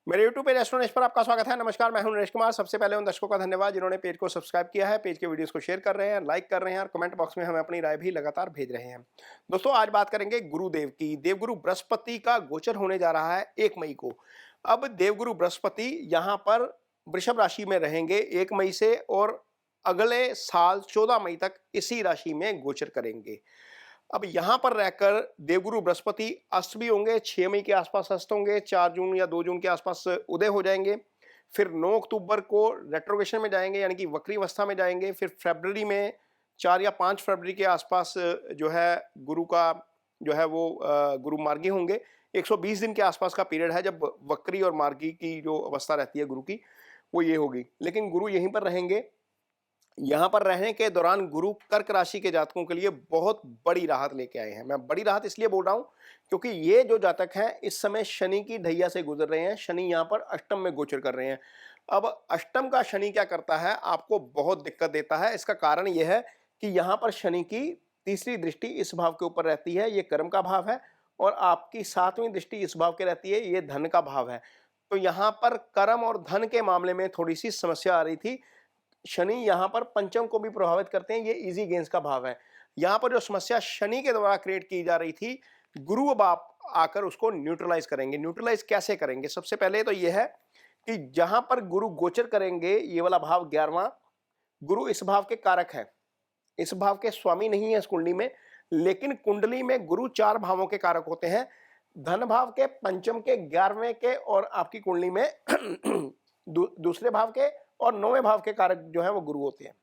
मेरे YouTube page astro Naresh पर आपका स्वागत है। नमस्कार, मैं हूं नरेश कुमार। सबसे पहले उन दर्शकों का धन्यवाद जिन्होंने पेज को सब्सक्राइब किया है, पेज के वीडियोस को शेयर कर रहे हैं, लाइक कर रहे हैं और कमेंट बॉक्स में हमें अपनी राय भी लगातार भेज रहे हैं। दोस्तों, आज बात करेंगे गुरुदेव की। देवगुरु बृहस्पति का गोचर होने जा रहा है 1 मई को। अब देवगुरु बृहस्पति यहाँ पर वृषभ राशि में रहेंगे 1 मई से और अगले साल 14 मई तक इसी राशि में गोचर करेंगे। अब यहां पर रहकर देवगुरु बृहस्पति अस्त भी होंगे, 6 मई के आसपास अस्त होंगे, 4 जून या 2 जून के आसपास उदय हो जाएंगे। फिर 9 अक्टूबर को रेट्रोगेशन में जाएंगे, यानी कि वक्री अवस्था में जाएंगे। फिर फरवरी में 4 या 5 फरवरी के आसपास जो है गुरु का जो है वो गुरु मार्गी होंगे। 120 दिन के आसपास का पीरियड है जब वक्री और मार्गी की जो अवस्था रहती है गुरु की, वो ये होगी। लेकिन गुरु यहीं पर रहेंगे। यहाँ पर रहने के दौरान गुरु कर्क राशि के जातकों के लिए बहुत बड़ी राहत लेके आए हैं। मैं बड़ी राहत इसलिए बोल रहा हूँ क्योंकि ये जो जातक हैं इस समय शनि की ढैया से गुजर रहे हैं। शनि यहाँ पर अष्टम में गोचर कर रहे हैं। अब अष्टम का शनि क्या करता है, आपको बहुत दिक्कत देता है। इसका कारण यह है कि यहाँ पर शनि की तीसरी दृष्टि इस भाव के ऊपर रहती है, ये कर्म का भाव है, और आपकी 7वीं दृष्टि इस भाव के रहती है, ये धन का भाव है। तो यहाँ पर कर्म और धन के मामले में थोड़ी सी समस्या आ रही थी। शनि यहाँ पर पंचम को भी प्रभावित करते हैं, ये इजी गेन्स का भाव है। यहाँ पर जो समस्या शनि के द्वारा क्रिएट की जा रही थी, गुरु अब आप आकर उसको न्यूट्रलाइज करेंगे। न्यूट्रलाइज कैसे करेंगे? सबसे पहले तो यह है कि जहां पर गुरु गोचर करेंगे, ये वाला भाव 11वां, गुरु इस भाव के कारक है, इस भाव के स्वामी नहीं है इस कुंडली में, लेकिन कुंडली में गुरु 4 भावों के कारक होते हैं। धन भाव के, पंचम के, 11वें के और आपकी कुंडली में दूसरे भाव के और 9वें भाव के कारक जो है वो गुरु होते हैं।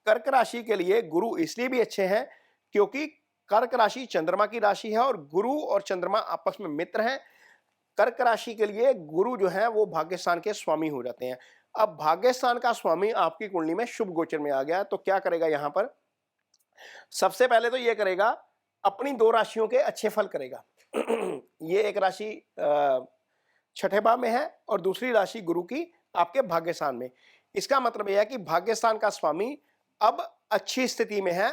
कर्क राशि के लिए गुरु इसलिए भी अच्छे हैं क्योंकि कर्क राशि चंद्रमा की राशि है और गुरु और चंद्रमा आपस में मित्र हैं। कर्क राशि के लिए गुरु जो है वो भाग्यस्थान के स्वामी हो जाते हैं। अब भाग्यस्थान का स्वामी आपकी कुंडली में शुभ गोचर में आ गया, तो क्या करेगा? यहां पर सबसे पहले तो यह करेगा, अपनी 2 राशियों के अच्छे फल करेगा। ये एक राशि छठे भाव में है और दूसरी राशि गुरु की आपके भाग्यस्थान में। इसका मतलब यह है कि भाग्यस्थान का स्वामी अब अच्छी स्थिति में है,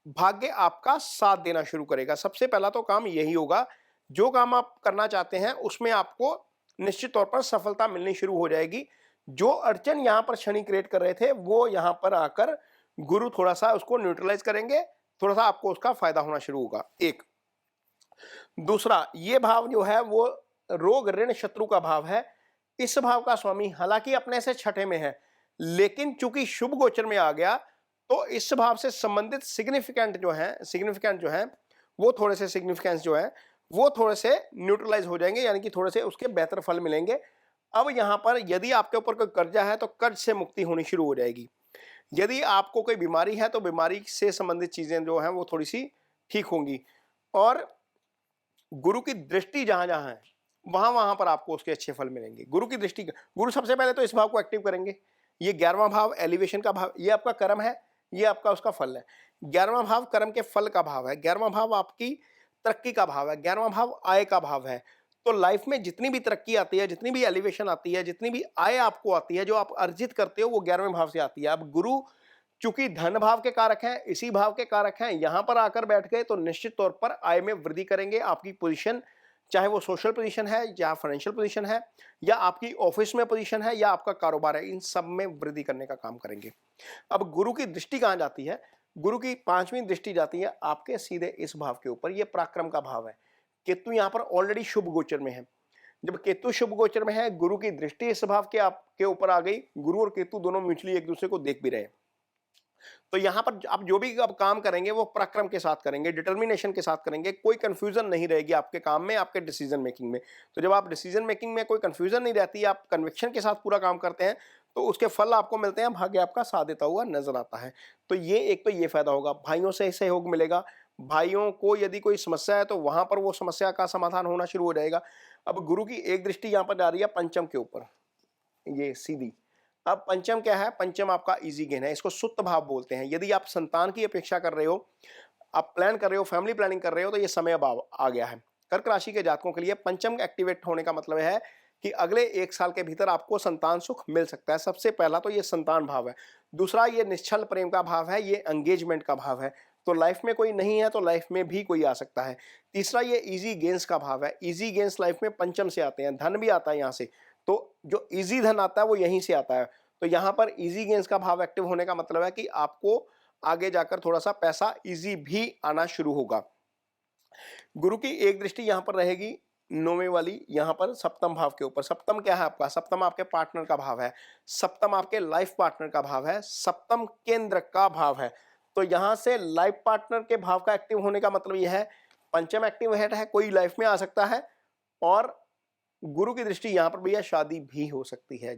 भाग्य आपका साथ देना शुरू करेगा। सबसे पहला तो काम यही होगा, जो काम आप करना चाहते हैं उसमें आपको निश्चित तौर पर सफलता मिलनी शुरू हो जाएगी। जो अड़चन यहां पर शनि क्रिएट कर रहे थे, वो यहां पर आकर गुरु थोड़ा सा उसको न्यूट्रलाइज करेंगे, थोड़ा सा आपको उसका फायदा होना शुरू होगा। एक दूसरा, ये भाव जो है वो रोग ऋण शत्रु का भाव है। इस भाव का स्वामी हालांकि अपने से छठे में है, लेकिन चूंकि शुभ गोचर में आ गया तो इस भाव से संबंधित सिग्निफिकेंट जो है वो थोड़े से सिग्निफिकेंस जो है वो थोड़े से न्यूट्रलाइज हो जाएंगे, यानी कि थोड़े से उसके बेहतर फल मिलेंगे। अब यहां पर यदि आपके ऊपर कोई कर्जा है तो कर्ज से मुक्ति होनी शुरू हो जाएगी। यदि आपको कोई बीमारी है तो बीमारी से संबंधित चीजें जो हैं वो थोड़ी सी ठीक होंगी। और गुरु की दृष्टि जहां जहां है वहां वहां पर आपको उसके अच्छे फल मिलेंगे। गुरु की दृष्टि, गुरु सबसे पहले तो इस भाव को एक्टिव करेंगे। ये 11वां भाव एलिवेशन का भाव, ये आपका कर्म है, ये आपका उसका फल है। 11वां भाव कर्म के फल का भाव है, 11वां भाव आपकी तरक्की का भाव है, 11वां भाव आय का भाव है। तो लाइफ में जितनी भी तरक्की आती है, जितनी भी एलिवेशन आती है, जितनी भी आय आपको आती है, जो आप अर्जित करते हो, वो 11वें भाव से आती है। अब गुरु चूंकि धन भाव के कारक हैं, इसी भाव के कारक हैं, यहां पर आकर बैठ गए तो निश्चित तौर पर आय में वृद्धि करेंगे। आपकी पोजीशन, चाहे वो सोशल पोजीशन है या फाइनेंशियल पोजीशन है या आपकी ऑफिस में पोजीशन है या आपका कारोबार है, इन सब में वृद्धि करने का काम करेंगे। अब गुरु की दृष्टि कहां जाती है? गुरु की 5वीं दृष्टि जाती है आपके सीधे इस भाव के ऊपर, ये पराक्रम का भाव है। केतु यहां पर ऑलरेडी शुभ गोचर में है। जब केतु शुभ गोचर में है, गुरु की दृष्टि इस भाव के आपके ऊपर आ गई, गुरु और केतु दोनों म्यूचुअली एक दूसरे को देख भी रहे हैं। तो यहां पर आप जो भी अब काम करेंगे वो पराक्रम के साथ करेंगे, डिटर्मिनेशन के साथ करेंगे। कोई कंफ्यूजन नहीं रहेगी आपके काम में, आपके डिसीजन मेकिंग में। तो जब आप डिसीजन मेकिंग में कोई कंफ्यूजन नहीं रहती, आप कन्विक्शन के साथ पूरा काम करते हैं, तो उसके फल आपको मिलते हैं, भाग्य आपका साथ देता हुआ नजर आता है। तो ये एक तो ये फायदा होगा, भाइयों से सहयोग मिलेगा। भाइयों को यदि कोई समस्या है तो वहां पर वो समस्या का समाधान होना शुरू हो जाएगा। अब गुरु की एक दृष्टि यहां पर जा रही है पंचम के ऊपर, ये सीधी। अब पंचम क्या है? पंचम आपका इजी गेन है, इसको सुप्त भाव बोलते हैं। यदि आप संतान की अपेक्षा कर रहे हो, आप प्लान कर रहे हो, फैमिली प्लानिंग कर रहे हो, तो ये समय अब आ गया है। कर्क राशि के जातकों के लिए पंचम एक्टिवेट होने का मतलब है कि अगले 1 साल के भीतर आपको संतान सुख मिल सकता है। सबसे पहला तो ये संतान भाव है। दूसरा, ये निश्चल प्रेम का भाव है, ये एंगेजमेंट का भाव है। तो लाइफ में कोई नहीं है तो लाइफ में भी कोई आ सकता है। तीसरा, ये इजी गेन्स का भाव है। इजी गेन्स लाइफ में पंचम से आते हैं, धन भी आता है यहाँ से, तो जो इजी धन आता है वो यहीं से आता है। तो यहाँ पर इजी गेन्स का भाव एक्टिव होने का मतलब है कि आपको आगे जाकर थोड़ा सा पैसा इजी भी आना शुरू होगा। गुरु की एक दृष्टि यहाँ पर रहेगी 9वें वाली, यहाँ पर सप्तम भाव के ऊपर। सप्तम क्या है आपका? सप्तम आपके पार्टनर का भाव है, सप्तम आपके लाइफ पार्टनर का भाव है, सप्तम केंद्र का भाव है। तो यहाँ से लाइफ पार्टनर के भाव का एक्टिव होने का मतलब यह है, पंचम एक्टिव है, कोई लाइफ में आ सकता है। और गुरु की दृष्टि यहाँ पर भैया शादी भी हो सकती है।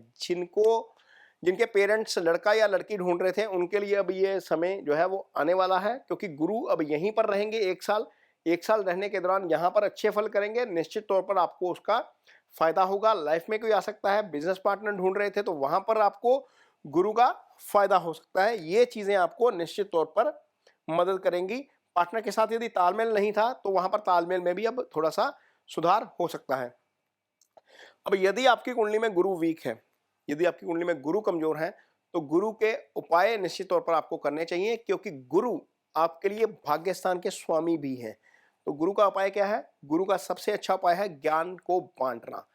जिनके पेरेंट्स लड़का या लड़की ढूंढ रहे थे उनके लिए अब ये समय जो है वो आने वाला है, क्योंकि गुरु अब यहीं पर रहेंगे 1 साल। 1 साल रहने के दौरान यहाँ पर अच्छे फल करेंगे, निश्चित तौर पर आपको उसका फायदा होगा। लाइफ में कोई आ सकता है, बिजनेस पार्टनर ढूंढ रहे थे तो वहां पर आपको गुरु का फायदा हो सकता है। ये चीजें आपको निश्चित तौर पर मदद करेंगी। पार्टनर के साथ यदि तालमेल नहीं था तो वहां पर तालमेल में भी अब थोड़ा सा सुधार हो सकता है। अब यदि आपकी कुंडली में गुरु वीक है, यदि आपकी कुंडली में गुरु कमजोर है, तो गुरु के उपाय निश्चित तौर पर आपको करने चाहिए, क्योंकि गुरु आपके लिए भाग्य स्थान के स्वामी भी हैं। तो गुरु का उपाय क्या है? गुरु का सबसे अच्छा उपाय है ज्ञान को बांटना।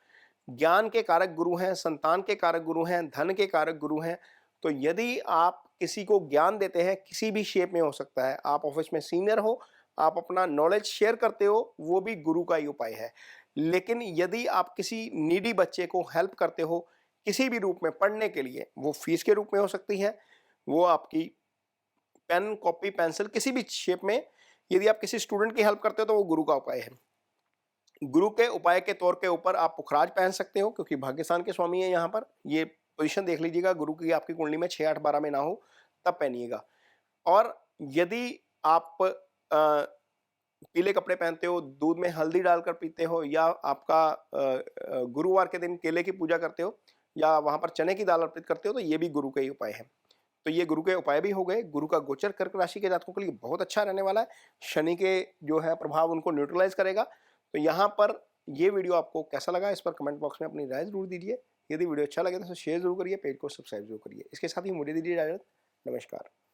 ज्ञान के कारक गुरु हैं, संतान के कारक गुरु हैं, धन के कारक गुरु हैं। तो यदि आप किसी को ज्ञान देते हैं, किसी भी शेप में हो सकता है, आप ऑफिस में सीनियर हो, आप अपना नॉलेज शेयर करते हो, वो भी गुरु का ही उपाय है। लेकिन यदि आप किसी नीडी बच्चे को हेल्प करते हो किसी भी रूप में पढ़ने के लिए, वो फीस के रूप में हो सकती है, वो आपकी पेन, कॉपी, पेंसिल, किसी भी शेप में यदि आप किसी स्टूडेंट की हेल्प करते हो तो वो गुरु का उपाय है। गुरु के उपाय के तौर के ऊपर आप पुखराज पहन सकते हो, क्योंकि भाग्यस्थान के स्वामी है यहाँ पर। ये पोजीशन देख लीजिएगा, गुरु की आपकी कुंडली में 6, 8, 12 में ना हो तब पहनिएगा। और यदि आप पीले कपड़े पहनते हो, दूध में हल्दी डालकर पीते हो, या आपका गुरुवार के दिन केले की पूजा करते हो, या वहां पर चने की दाल अर्पित करते हो, तो ये भी गुरु के ही उपाय है। तो ये गुरु के उपाय भी हो गए। गुरु का गोचर कर्क राशि के जातकों के लिए बहुत अच्छा रहने वाला है। शनि के जो है प्रभाव उनको न्यूट्रलाइज करेगा। तो यहाँ पर ये वीडियो आपको कैसा लगा, इस पर कमेंट बॉक्स में अपनी राय जरूर दीजिए। यदि वीडियो अच्छा लगे तो शेयर जरूर करिए, पेज को सब्सक्राइब जरूर करिए। इसके साथ ही मुझे दीजिए इजाजत। नमस्कार।